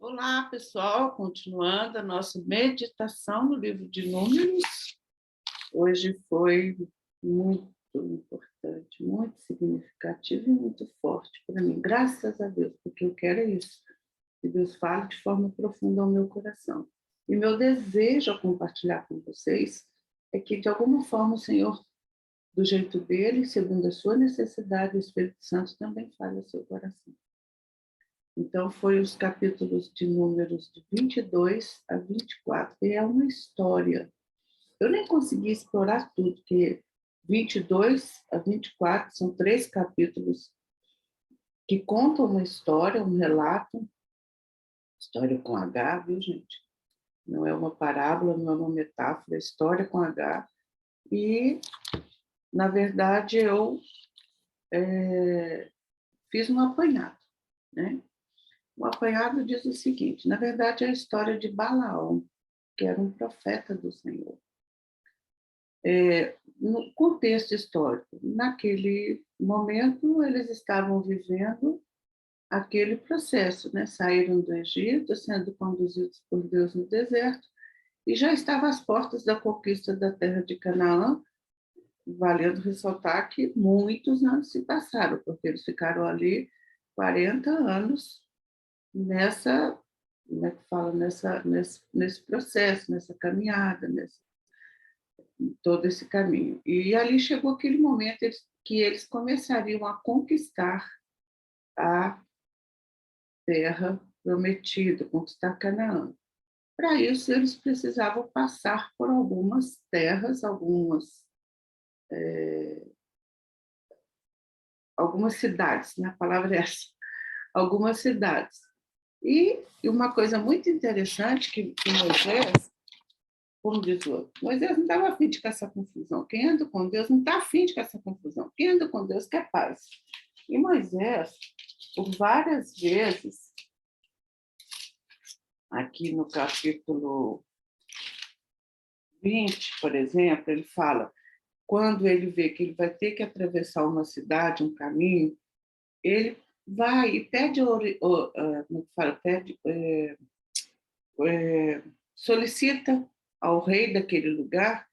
Olá, pessoal, continuando a nossa meditação no livro de Números. Hoje foi muito importante, muito significativo e muito forte para mim, graças a Deus, porque eu quero isso, que Deus fale de forma profunda ao meu coração. E meu desejo ao compartilhar com vocês é que, de alguma forma, o Senhor, do jeito dele, segundo a sua necessidade, o Espírito Santo também fale ao seu coração. Então, foi os capítulos de Números de 22 a 24, e é uma história. Eu nem consegui explorar tudo, porque 22 a 24 são 3 capítulos que contam uma história, um relato, história com H, viu, gente? Não é uma parábola, não é uma metáfora, é história com H. E, na verdade, eu fiz um apanhado, né? O apanhado diz o seguinte: na verdade, é a história de Balaão, que era um profeta do Senhor. No contexto histórico, naquele momento, eles estavam vivendo aquele processo, né? Saíram do Egito, sendo conduzidos por Deus no deserto, e já estava às portas da conquista da terra de Canaã, valendo ressaltar que muitos anos se passaram, porque eles ficaram ali 40 anos nessa, como é que fala, nesse processo, nessa caminhada, todo esse caminho. E ali chegou aquele momento que eles começariam a conquistar a terra prometida, conquistar Canaã. Para isso, eles precisavam passar por algumas terras, algumas cidades, né? A palavra é essa, algumas cidades. E uma coisa muito interessante que Moisés, como diz o outro, Moisés não estava afim de caçar confusão. Quem anda com Deus não está afim de caçar confusão. Quem anda com Deus quer paz. E Moisés, por várias vezes, aqui no capítulo 20, por exemplo, ele fala, quando ele vê que ele vai ter que atravessar uma cidade, um caminho, ele vai e pede, como fala, solicita ao rei daquele lugar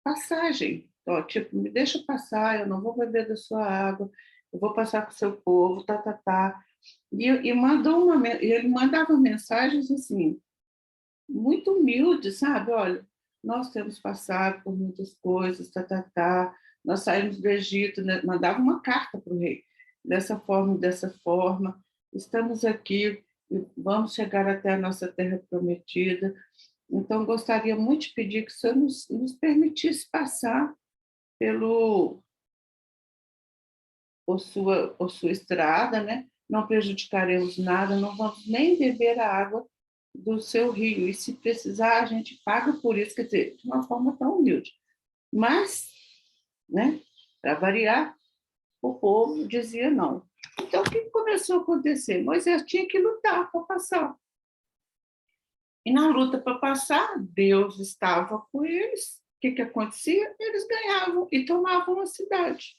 passagem. Ó, tipo, me deixa passar, eu não vou beber da sua água, eu vou passar com o seu povo, tá, tá, tá. E ele mandava mensagens assim, muito humildes, sabe? Olha, nós temos passado por muitas coisas, tá, tá, tá. Nós saímos do Egito, né? Mandava uma carta para o rei, dessa forma, estamos aqui, vamos chegar até a nossa terra prometida. Então, gostaria muito de pedir que o Senhor nos permitisse passar pelo, por sua estrada, né? Não prejudicaremos nada, não vamos nem beber a água do seu rio, e se precisar, a gente paga por isso, quer dizer, de uma forma tão humilde. Mas, né, para variar, o povo dizia não. Então, o que começou a acontecer? Moisés tinha que lutar para passar. E na luta para passar, Deus estava com eles. O que acontecia? Eles ganhavam e tomavam a cidade.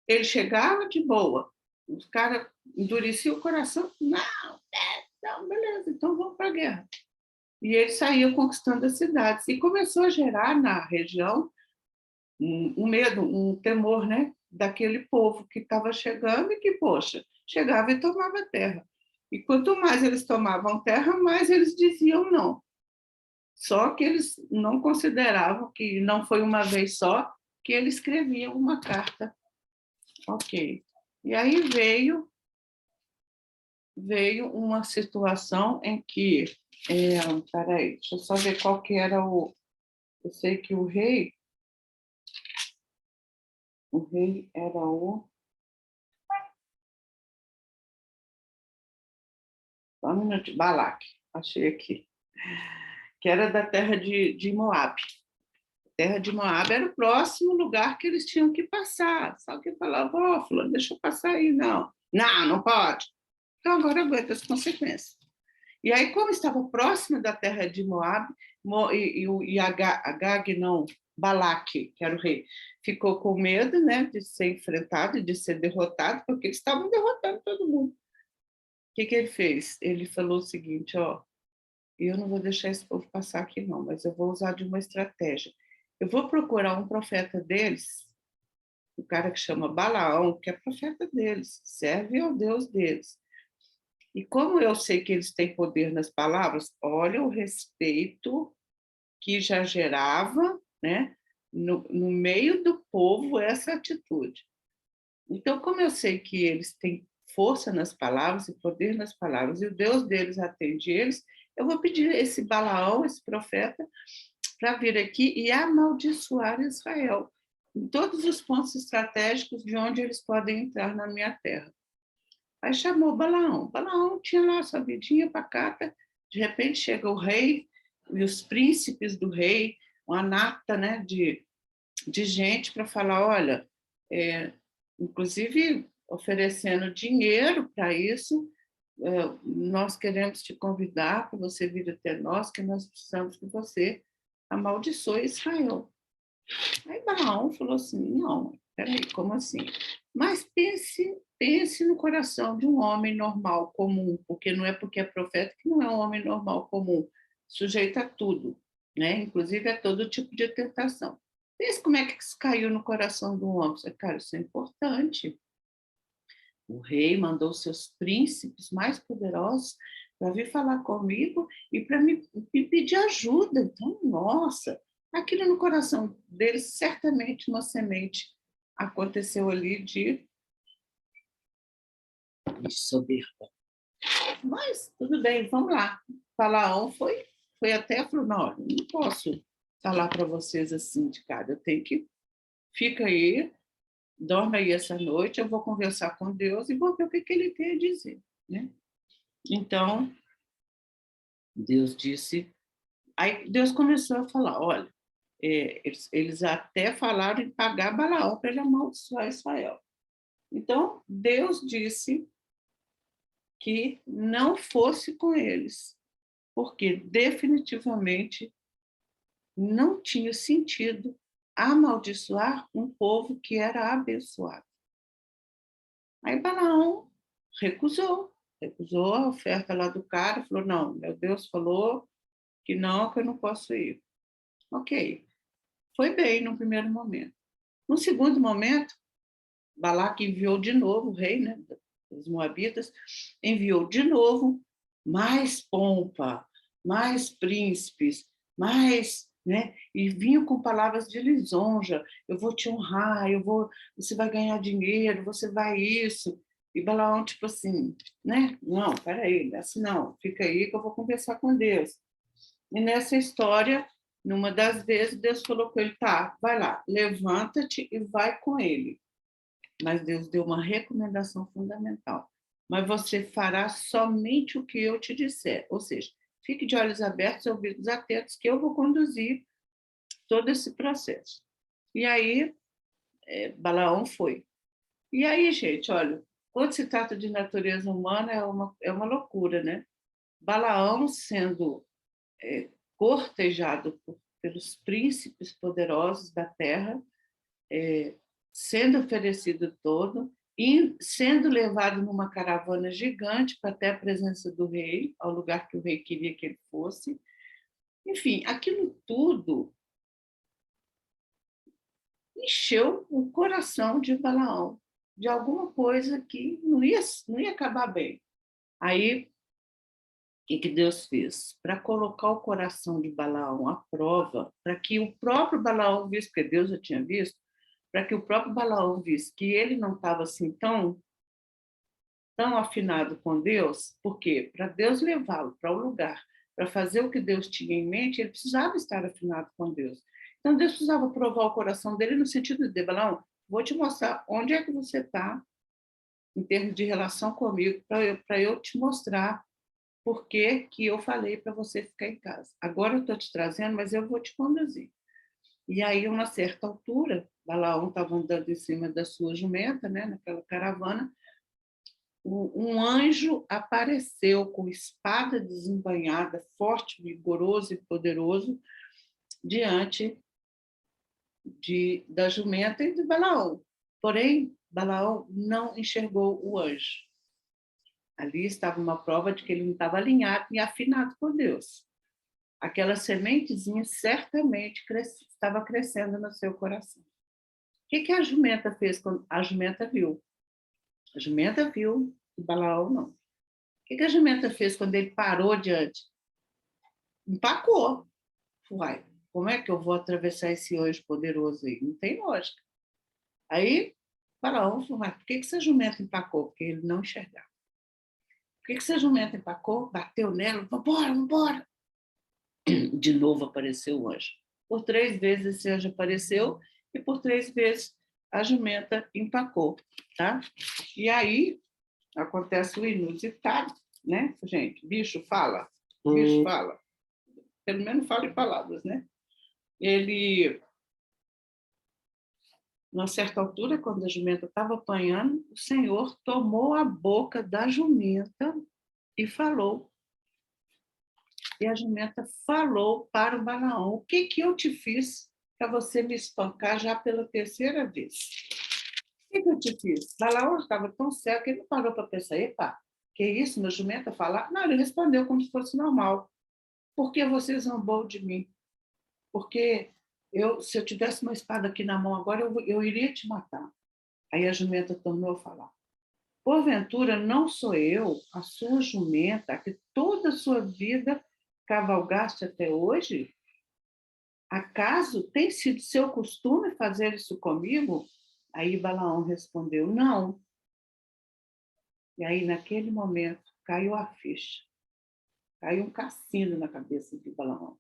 Ele chegava de boa, os caras endureciam o coração. Não, beleza, então vamos para a guerra. E ele saía conquistando as cidades. E começou a gerar na região um medo, um temor, né? Daquele povo que estava chegando e que, poxa, chegava e tomava terra. E quanto mais eles tomavam terra, mais eles diziam não. Só que eles não consideravam que não foi uma vez só que ele escrevia uma carta. Ok. E aí veio uma situação em que, peraí, deixa eu só ver qual que era eu sei que o rei era só um minuto, Balaque, achei aqui, que era da terra de Moab. A terra de Moab era o próximo lugar que eles tinham que passar. Só que falava, fulano, deixa eu passar aí, não. Não, não pode. Então agora aguenta as consequências. E aí, como estava próximo da terra de Moab, e Agag, não, Balaque, que era o rei, ficou com medo, né, de ser enfrentado e de ser derrotado, porque eles estavam derrotando todo mundo. que ele fez? Ele falou o seguinte, ó, eu não vou deixar esse povo passar aqui não, mas eu vou usar de uma estratégia. Eu vou procurar um profeta deles, um cara que chama Balaão, que é profeta deles, serve ao Deus deles. E como eu sei que eles têm poder nas palavras, olha o respeito que já gerava, né, no meio do povo essa atitude. Então, como eu sei que eles têm força nas palavras e poder nas palavras, e o Deus deles atende eles, eu vou pedir esse Balaão, esse profeta, para vir aqui e amaldiçoar Israel, em todos os pontos estratégicos de onde eles podem entrar na minha terra. Aí chamou Balaão. Balaão tinha lá sua vidinha pacata, de repente chega o rei e os príncipes do rei, uma nata, né, de gente para falar, olha, inclusive oferecendo dinheiro para isso, nós queremos te convidar para você vir até nós, que nós precisamos que você amaldiçoe Israel. Aí Balaão falou assim, não, peraí, como assim? Mas pense no coração de um homem normal, comum, porque não é porque é profeta que não é um homem normal, comum, sujeito a tudo, né? Inclusive a todo tipo de tentação. Pense como é que isso caiu no coração do homem. Cara, isso é importante. O rei mandou seus príncipes mais poderosos para vir falar comigo e para me pedir ajuda. Então, nossa, aquilo no coração deles, certamente uma semente aconteceu ali de soberba. Mas tudo bem, vamos lá. Falaão foi até falou, não, eu não posso falar para vocês assim de cara, eu tenho que fica aí, dorme aí essa noite, eu vou conversar com Deus e vou ver o que ele tem a dizer, né? Então, Deus disse, aí Deus começou a falar, olha, eles até falaram em pagar Balaão para ele amaldiçoar Israel. Então, Deus disse que não fosse com eles, porque definitivamente não tinha sentido amaldiçoar um povo que era abençoado. Aí Balaão recusou a oferta lá do cara, falou, não, meu Deus falou que eu não posso ir. Ok, foi bem no primeiro momento. No segundo momento, Balaque enviou de novo, o rei, né, dos Moabitas, enviou de novo mais pompa, mais príncipes, mais, né, e vinham com palavras de lisonja, eu vou te honrar, você vai ganhar dinheiro, você vai isso. E Balaão, tipo assim, né, não, peraí, assim não, fica aí que eu vou conversar com Deus. E nessa história, numa das vezes, Deus falou com ele, tá, vai lá, levanta-te e vai com ele. Mas Deus deu uma recomendação fundamental. Mas você fará somente o que eu te disser. Ou seja, fique de olhos abertos e ouvidos atentos, que eu vou conduzir todo esse processo. E aí, Balaão foi. E aí, gente, olha, quando se trata de natureza humana, é uma loucura, né? Balaão sendo cortejado pelos príncipes poderosos da terra, sendo oferecido todo, e sendo levado numa caravana gigante para até a presença do rei, ao lugar que o rei queria que ele fosse. Enfim, aquilo tudo encheu o coração de Balaão de alguma coisa que não ia acabar bem. Aí, o que Deus fez? Para colocar o coração de Balaão à prova, para que o próprio Balaão visse, porque Deus já tinha visto, para que o próprio Balaão visse que ele não estava assim tão afinado com Deus, porque para Deus levá-lo para o lugar, para fazer o que Deus tinha em mente, ele precisava estar afinado com Deus. Então Deus precisava provar o coração dele no sentido de, Balaão, vou te mostrar onde é que você está em termos de relação comigo, para eu te mostrar por que eu falei para você ficar em casa. Agora eu estou te trazendo, mas eu vou te conduzir. E aí, a uma certa altura, Balaão estava andando em cima da sua jumenta, né, naquela caravana, um anjo apareceu com espada desembainhada, forte, vigoroso e poderoso, diante da jumenta e de Balaão. Porém, Balaão não enxergou o anjo. Ali estava uma prova de que ele não estava alinhado e afinado com Deus. Aquela sementezinha certamente estava crescendo no seu coração. O que a jumenta fez? Quando a jumenta viu. A jumenta viu, e Balaão não. O que a jumenta fez quando ele parou diante? Empacou. Uai, como é que eu vou atravessar esse anjo poderoso aí? Não tem lógica. Aí, Balaão falou, mas por que essa jumenta empacou? Porque ele não enxergava. Por que essa jumenta empacou? Bateu nela, vambora, vambora. De novo apareceu o anjo. Por 3 vezes esse anjo apareceu e por 3 vezes a jumenta empacou, tá? E aí acontece o inusitado, né, gente? Bicho fala, pelo menos fala em palavras, né? Ele, numa certa altura, quando a jumenta estava apanhando, o Senhor tomou a boca da jumenta e falou. E a jumenta falou para o Balaão: o que eu te fiz para você me espancar já pela 3ª vez? O que eu te fiz? Balaão estava tão cego que ele não parou para pensar: epa, que isso, meu jumenta falar? Não, ele respondeu como se fosse normal. Por que você zombou de mim? Porque se eu tivesse uma espada aqui na mão agora, eu iria te matar. Aí a jumenta tornou a falar: porventura não sou eu, a sua jumenta, que toda a sua vida cavalgaste até hoje? Acaso tem sido seu costume fazer isso comigo? Aí Balaão respondeu: não. E aí, naquele momento, caiu a ficha. Caiu um cassino na cabeça de Balaão.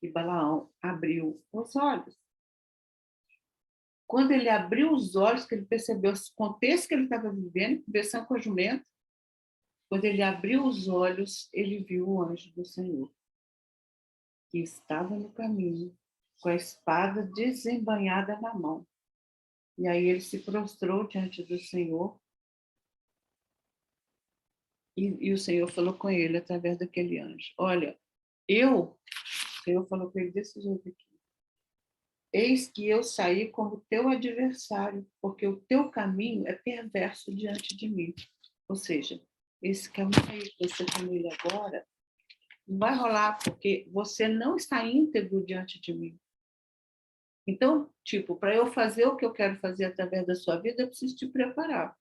E Balaão abriu os olhos. Quando ele abriu os olhos, que ele percebeu o contexto que ele estava vivendo, conversando com a jumenta, quando ele abriu os olhos, ele viu o anjo do Senhor, que estava no caminho, com a espada desembainhada na mão. E aí ele se prostrou diante do Senhor e o Senhor falou com ele através daquele anjo: olha, o Senhor falou com ele desse jeito aqui: eis que eu saí como teu adversário, porque o teu caminho é perverso diante de mim. Ou seja, esse caminho aí que você está nele agora não vai rolar, porque você não está íntegro diante de mim. Então, tipo, para eu fazer o que eu quero fazer através da sua vida, eu preciso te preparar.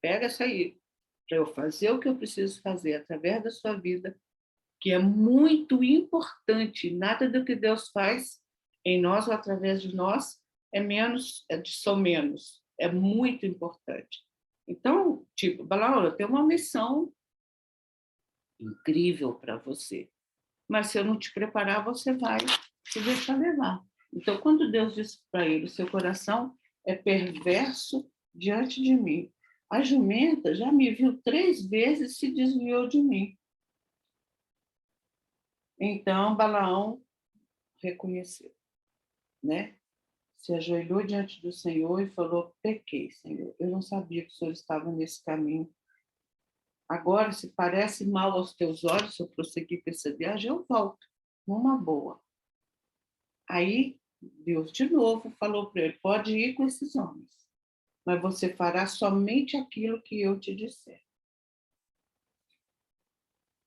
Pega essa aí. Para eu fazer o que eu preciso fazer através da sua vida, que é muito importante, nada do que Deus faz em nós ou através de nós é menos, só menos, é muito importante. Então, tipo, Balaão, eu tenho uma missão incrível para você, mas se eu não te preparar, você vai se deixar levar. Então, quando Deus disse para ele: o seu coração é perverso diante de mim. A jumenta já me viu 3 vezes e se desviou de mim. Então, Balaão reconheceu, né? Se ajoelhou diante do Senhor e falou: pequei, Senhor. Eu não sabia que o Senhor estava nesse caminho. Agora, se parece mal aos teus olhos, se eu prosseguir com essa viagem, eu volto, numa boa. Aí, Deus de novo falou para ele: pode ir com esses homens, mas você fará somente aquilo que eu te disser.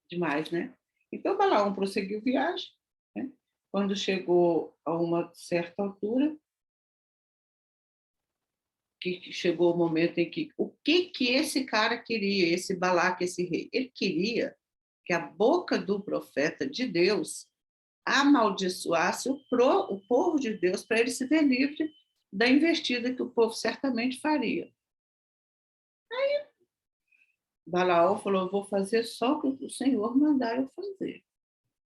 Demais, né? Então, Balaão prosseguiu viagem, né? Quando chegou a uma certa altura, que chegou o momento em que o que esse cara queria, esse Balaque, esse rei? Ele queria que a boca do profeta de Deus amaldiçoasse o povo de Deus para ele se ver livre da investida que o povo certamente faria. Aí Balaão falou: eu vou fazer só o que o Senhor mandar eu fazer.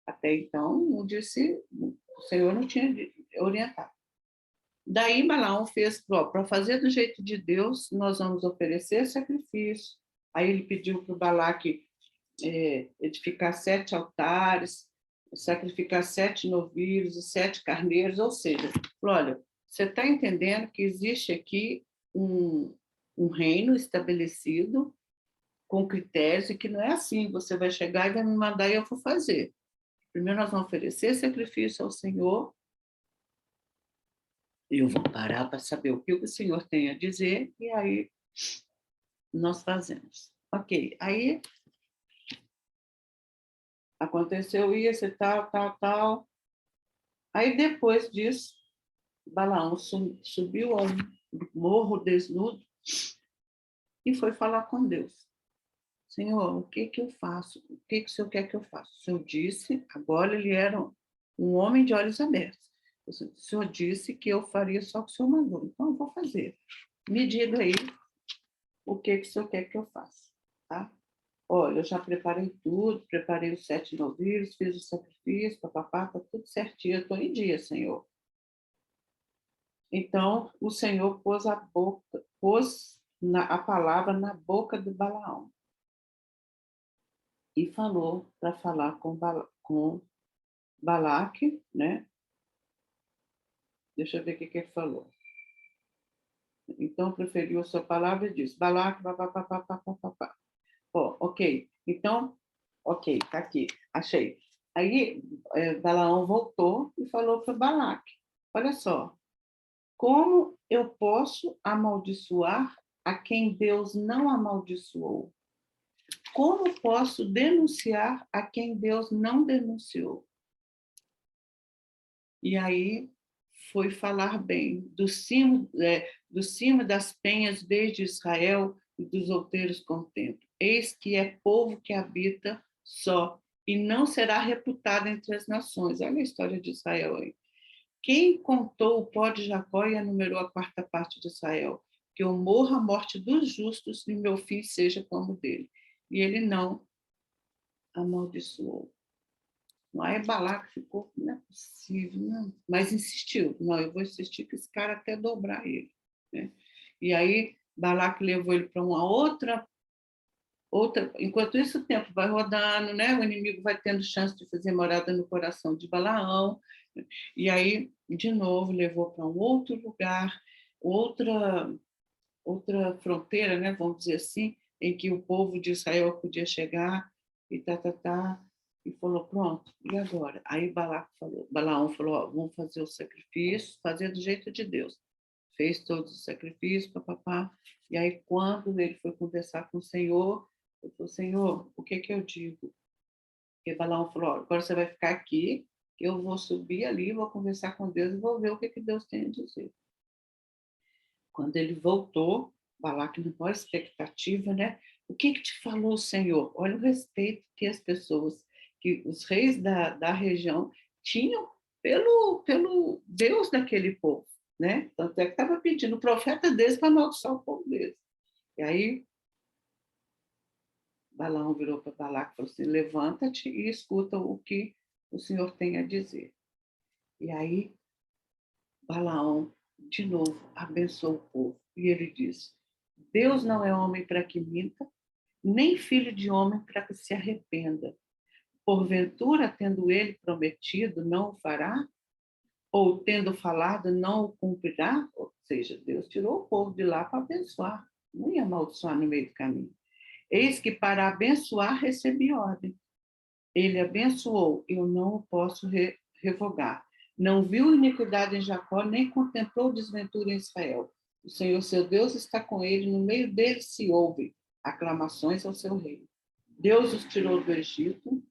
Até então, o Senhor não tinha orientado. Daí Balaão fez: para fazer do jeito de Deus, nós vamos oferecer sacrifício. Aí ele pediu para o Balaque edificar 7 altares, sacrificar 7 novilhos e 7 carneiros, ou seja, olha, você está entendendo que existe aqui um reino estabelecido com critérios e que não é assim, você vai chegar e vai me mandar e eu vou fazer. Primeiro nós vamos oferecer sacrifício ao Senhor, e eu vou parar para saber o que o Senhor tem a dizer, e aí nós fazemos. Ok, aí aconteceu isso e tal, tal, tal. Aí depois disso, Balaão subiu a um morro desnudo e foi falar com Deus. Senhor, o que que eu faço? O que que o Senhor quer que eu faça? O Senhor disse, agora ele era um homem de olhos abertos. O Senhor disse que eu faria só o que o Senhor mandou. Então, eu vou fazer. Me diga aí o que que o Senhor quer que eu faça, tá? Olha, eu já preparei tudo, preparei os 7 novilhos, fiz o sacrifício, papapá, tá tudo certinho, eu estou em dia, Senhor. Então, o Senhor pôs a palavra na boca de Balaão e falou para falar com Balaque, né? Deixa eu ver o que ele falou. Então, preferiu a sua palavra e disse, Balaque, papapá. Ó, ok. Então, ok, tá aqui, achei. Aí, Balaão voltou e falou para Balaque, olha só, como eu posso amaldiçoar a quem Deus não amaldiçoou? Como posso denunciar a quem Deus não denunciou? E aí foi falar bem do cimo das penhas desde Israel e dos outeiros contemplo. Eis que é povo que habita só e não será reputado entre as nações. Olha a história de Israel aí. Quem contou o pó de Jacó e enumerou a quarta parte de Israel? Que eu morra a morte dos justos e meu fim seja como o dele. E ele não amaldiçoou. Aí Balaque ficou, não é possível, não. Mas insistiu, não, eu vou insistir que esse cara até dobrar ele. Né? E aí Balaque levou ele para uma outra. Enquanto isso, o tempo vai rodando, né? O inimigo vai tendo chance de fazer morada no coração de Balaão. E aí, de novo, levou para um outro lugar, outra fronteira, né? Vamos dizer assim, em que o povo de Israel podia chegar e e falou, pronto, e agora? Aí Balaão falou, ó, vamos fazer o sacrifício, fazer do jeito de Deus. Fez todos os sacrifícios, papapá. E aí, quando ele foi conversar com o Senhor, ele falou, Senhor, o que que eu digo? E Balaão falou, ó, agora você vai ficar aqui, eu vou subir ali, vou conversar com Deus e vou ver o que que Deus tem a dizer. Quando ele voltou, Balaque na maior expectativa, né? O que te falou o Senhor? Olha o respeito que as pessoas, que os reis da região tinham pelo Deus daquele povo, né? Tanto é que estava pedindo o profeta deles para amaldiçoar o povo deles. E aí, Balaão virou para Balaque e falou assim, levanta-te e escuta o que o Senhor tem a dizer. E aí, Balaão, de novo, abençoou o povo. E ele disse, Deus não é homem para que minta, nem filho de homem para que se arrependa. Porventura, tendo ele prometido, não o fará? Ou tendo falado, não o cumprirá? Ou seja, Deus tirou o povo de lá para abençoar, não ia amaldiçoar no meio do caminho. Eis que para abençoar recebi ordem. Ele abençoou, eu não o posso revogar. Não viu iniquidade em Jacó, nem contemplou desventura em Israel. O Senhor, seu Deus, está com ele, no meio dele se ouve aclamações ao seu rei. Deus os tirou do Egito,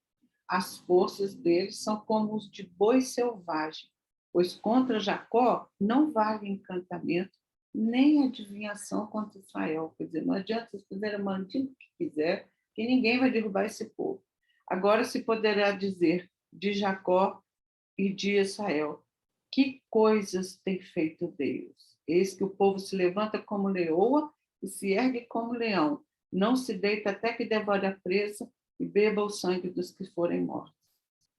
as forças deles são como os de boi selvagem, pois contra Jacó não vale encantamento, nem adivinhação contra Israel. Quer dizer, não adianta vocês fizerem a mandinga que quiser, que ninguém vai derrubar esse povo. Agora se poderá dizer de Jacó e de Israel, que coisas tem feito Deus? Eis que o povo se levanta como leoa e se ergue como leão, não se deita até que devore a presa e beba o sangue dos que forem mortos.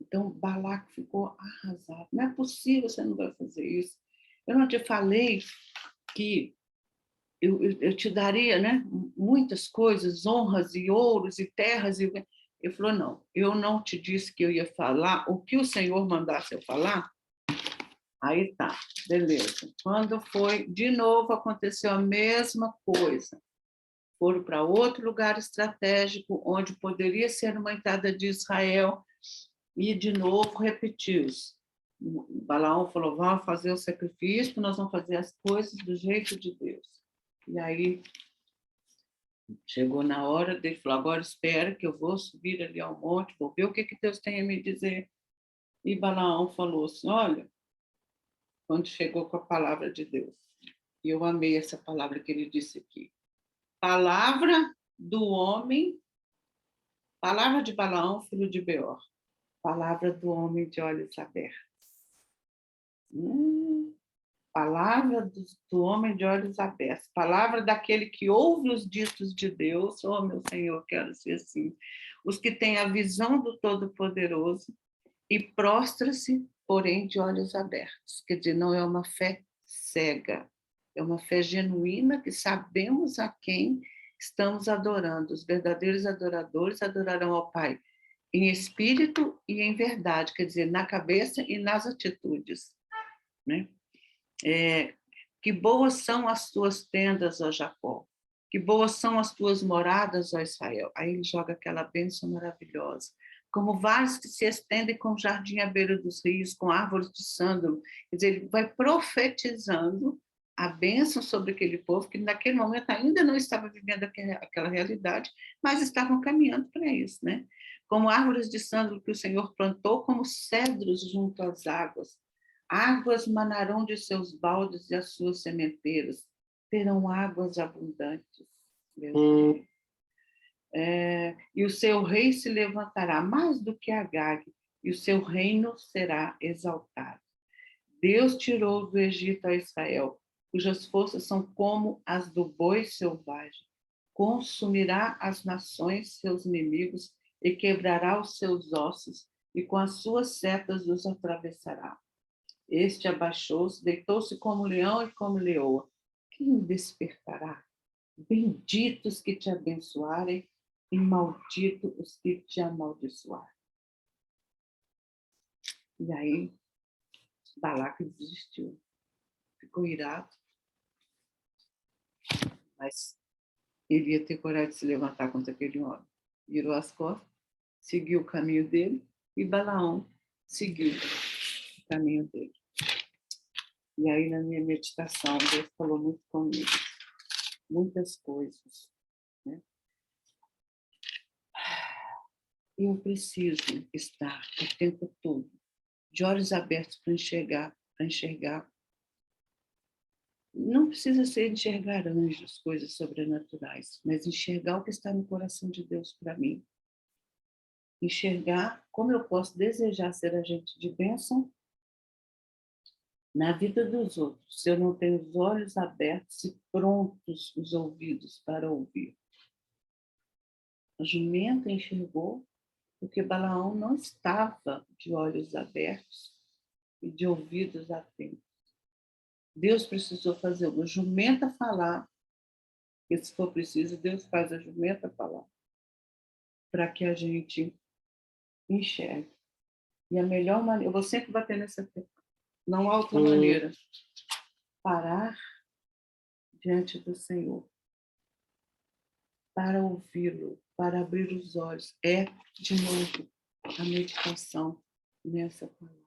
Então, Balaque ficou arrasado. Não é possível, você não vai fazer isso. Eu não te falei que eu te daria, né, muitas coisas, honras e ouros e terras. Ele falou, não, eu não te disse que eu ia falar o que o Senhor mandasse eu falar? Aí tá, beleza. Quando foi, de novo, aconteceu a mesma coisa. Foram para outro lugar estratégico, onde poderia ser uma entrada de Israel, e de novo repetiu-se. Balaão falou, vamos fazer o sacrifício, nós vamos fazer as coisas do jeito de Deus. E aí Chegou na hora, ele falou, agora espera que eu vou subir ali ao monte, vou ver o que Deus tem a me dizer. E Balaão falou assim, olha, quando chegou com a palavra de Deus, e eu amei essa palavra que ele disse aqui, palavra do homem, palavra de Balaão, filho de Beor, palavra do homem de olhos abertos. Palavra do homem de olhos abertos, palavra daquele que ouve os ditos de Deus, oh meu Senhor, quero ser assim, os que têm a visão do Todo-Poderoso e prostra-se, porém, de olhos abertos, quer dizer, não é uma fé cega, é uma fé genuína que sabemos a quem estamos adorando, os verdadeiros adoradores adorarão ao Pai em espírito e em verdade, quer dizer, na cabeça e nas atitudes, né? Que boas são as tuas tendas, ó Jacó, que boas são as tuas moradas, ó Israel. Aí ele joga aquela bênção maravilhosa. Como vales que se estendem com jardim à beira dos rios, com árvores de sândalo. Quer dizer, ele vai profetizando a bênção sobre aquele povo, que naquele momento ainda não estava vivendo aquela realidade, mas estavam caminhando para isso, né? Como árvores de sândalo que o Senhor plantou, como cedros junto às águas. Águas manarão de seus baldes e as suas sementeiras, terão águas abundantes. Meu Deus. E o seu rei se levantará mais do que Agag, e o seu reino será exaltado. Deus tirou do Egito a Israel, cujas forças são como as do boi selvagem. Consumirá as nações, seus inimigos, e quebrará os seus ossos, e com as suas setas os atravessará. Este abaixou-se, deitou-se como leão e como leoa. Quem o despertará? Benditos que te abençoarem e malditos os que te amaldiçoarem. E aí, Balaque desistiu. Ficou irado, mas ele ia ter coragem de se levantar contra aquele homem. Virou as costas, seguiu o caminho dele e Balaão seguiu o caminho dele. E aí, na minha meditação, Deus falou muito comigo. Muitas coisas, né? Eu preciso estar o tempo todo de olhos abertos para enxergar. Não precisa ser enxergar anjos, coisas sobrenaturais, mas enxergar o que está no coração de Deus para mim. Enxergar como eu posso desejar ser agente de bênção na vida dos outros, se eu não tenho os olhos abertos e prontos os ouvidos para ouvir. A jumenta enxergou porque Balaão não estava de olhos abertos e de ouvidos atentos. Deus precisou fazer uma jumenta falar, e se for preciso, Deus faz a jumenta falar, para que a gente enxergue. E a melhor maneira, eu vou sempre bater nessa tecla, não há outra maneira, parar diante do Senhor, para ouvi-lo, para abrir os olhos. É, de novo, a meditação nessa palavra.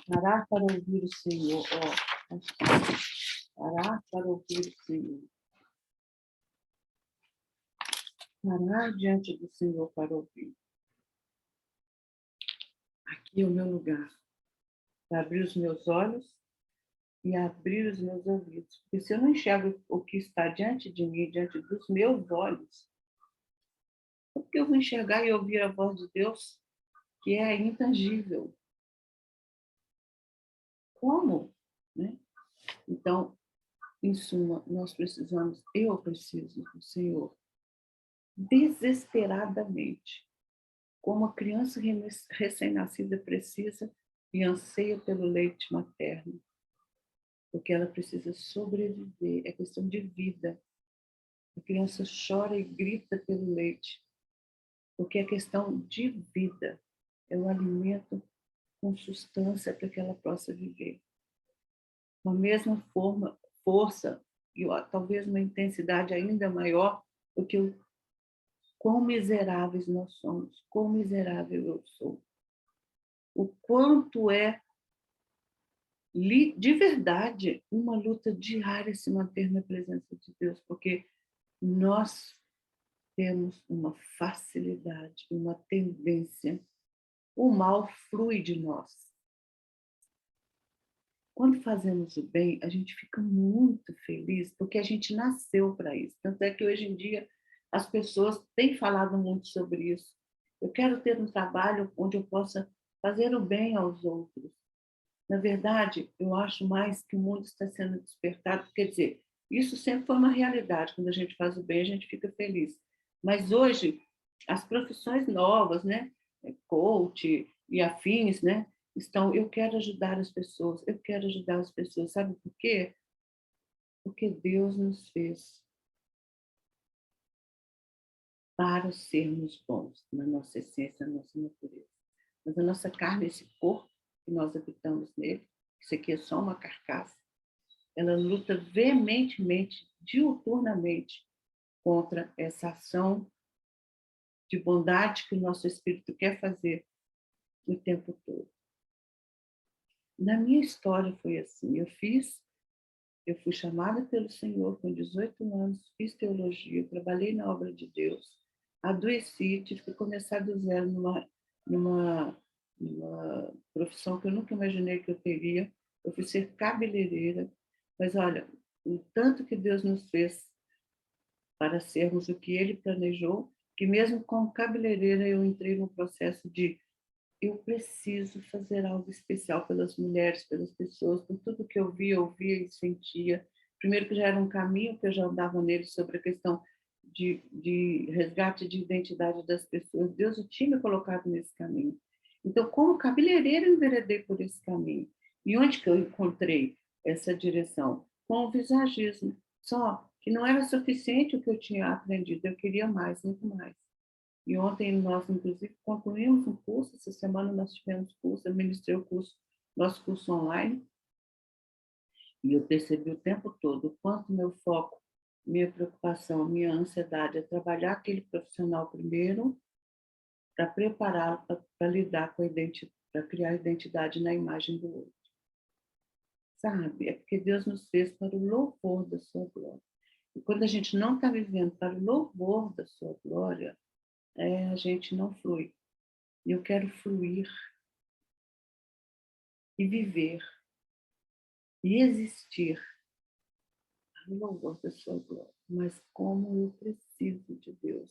Parar para ouvir o Senhor, parar para ouvir o Senhor. Parar diante do Senhor para ouvir. Aqui é o meu lugar, para abrir os meus olhos e abrir os meus ouvidos. Porque se eu não enxergo o que está diante de mim, diante dos meus olhos, como que eu vou enxergar e ouvir a voz de Deus, que é intangível? Como? Né? Então, em suma, eu preciso do Senhor desesperadamente, como a criança recém-nascida precisa e anseia pelo leite materno, porque ela precisa sobreviver, é questão de vida. A criança chora e grita pelo leite, porque é questão de vida, é o alimento com substância para que ela possa viver. Com a mesma força e talvez uma intensidade ainda maior do que o quão miseráveis nós somos, quão miserável eu sou. O quanto é, de verdade, uma luta diária se manter na presença de Deus, porque nós temos uma facilidade, uma tendência. O mal flui de nós. Quando fazemos o bem, a gente fica muito feliz, porque a gente nasceu para isso. Tanto é que hoje em dia as pessoas têm falado muito sobre isso. Eu quero ter um trabalho onde eu possa fazer o bem aos outros. Na verdade, eu acho mais que o mundo está sendo despertado. Quer dizer, isso sempre foi uma realidade. Quando a gente faz o bem, a gente fica feliz. Mas hoje, as profissões novas, né? Coach e afins, né? Estão, eu quero ajudar as pessoas, eu quero ajudar as pessoas. Sabe por quê? Porque Deus nos fez para sermos bons, na nossa essência, na nossa natureza. Mas a nossa carne, esse corpo que nós habitamos nele, isso aqui é só uma carcaça, ela luta veementemente, diuturnamente, contra essa ação de bondade que o nosso espírito quer fazer o tempo todo. Na minha história foi assim, eu fui chamada pelo Senhor com 18 anos, fiz teologia, trabalhei na obra de Deus, adoeci, tive que começar do zero numa, numa profissão que eu nunca imaginei que eu teria. Eu fui ser cabeleireira, mas olha, o tanto que Deus nos fez para sermos o que Ele planejou, que mesmo como cabeleireira eu entrei num processo de eu preciso fazer algo especial pelas mulheres, pelas pessoas, por tudo que eu via, ouvia e sentia. Primeiro que já era um caminho que eu já andava nele sobre a questão de resgate de identidade das pessoas. Deus o tinha me colocado nesse caminho. Então, como cabeleireira, eu enveredei por esse caminho. E onde que eu encontrei essa direção? Com o visagismo. Só que não era suficiente o que eu tinha aprendido, eu queria mais, muito mais. E ontem nós, inclusive, concluímos um curso, essa semana nós tivemos curso, eu ministrei o curso, nosso curso online, e eu percebi o tempo todo o quanto meu foco, minha preocupação, minha ansiedade é trabalhar aquele profissional primeiro, para prepará-lo para lidar com a identidade, para criar identidade na imagem do outro. Sabe? É porque Deus nos fez para o louvor da sua glória. E quando a gente não está vivendo para o louvor da sua glória, a gente não flui. E eu quero fluir e viver e existir no louvor da sua glória. Mas como eu preciso de Deus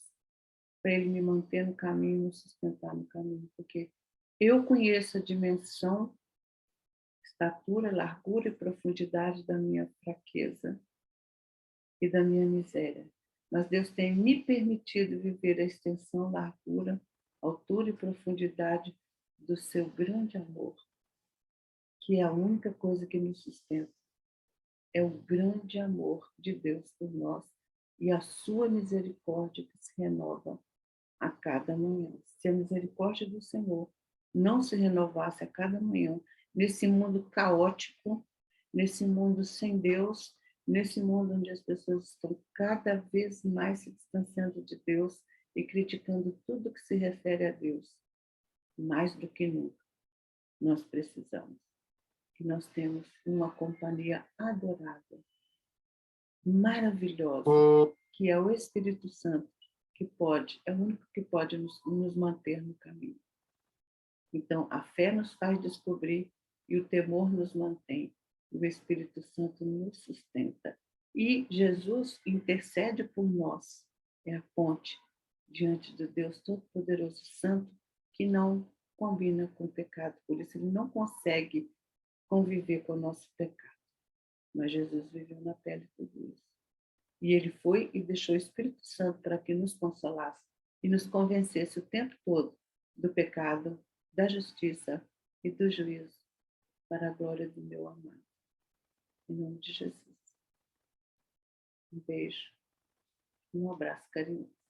para Ele me manter no caminho e me sustentar no caminho. Porque eu conheço a dimensão, estatura, largura e profundidade da minha fraqueza e da minha miséria. Mas Deus tem me permitido viver a extensão, largura, altura e profundidade do seu grande amor, que é a única coisa que nos sustenta. É o grande amor de Deus por nós e a sua misericórdia que se renova a cada manhã. Se a misericórdia do Senhor não se renovasse a cada manhã, nesse mundo caótico, nesse mundo sem Deus, nesse mundo onde as pessoas estão cada vez mais se distanciando de Deus e criticando tudo que se refere a Deus, mais do que nunca, nós precisamos. Que nós temos uma companhia adorável, maravilhosa, que é o Espírito Santo, que pode, é o único que pode nos manter no caminho. Então, a fé nos faz descobrir e o temor nos mantém. O Espírito Santo nos sustenta. E Jesus intercede por nós. É a ponte diante do Deus Todo-Poderoso Santo que não combina com o pecado. Por isso, ele não consegue conviver com o nosso pecado. Mas Jesus viveu na pele tudo isso. E ele foi e deixou o Espírito Santo para que nos consolasse e nos convencesse o tempo todo do pecado, da justiça e do juízo, para a glória do meu amado. Em nome de Jesus. Um beijo, um abraço carinhoso.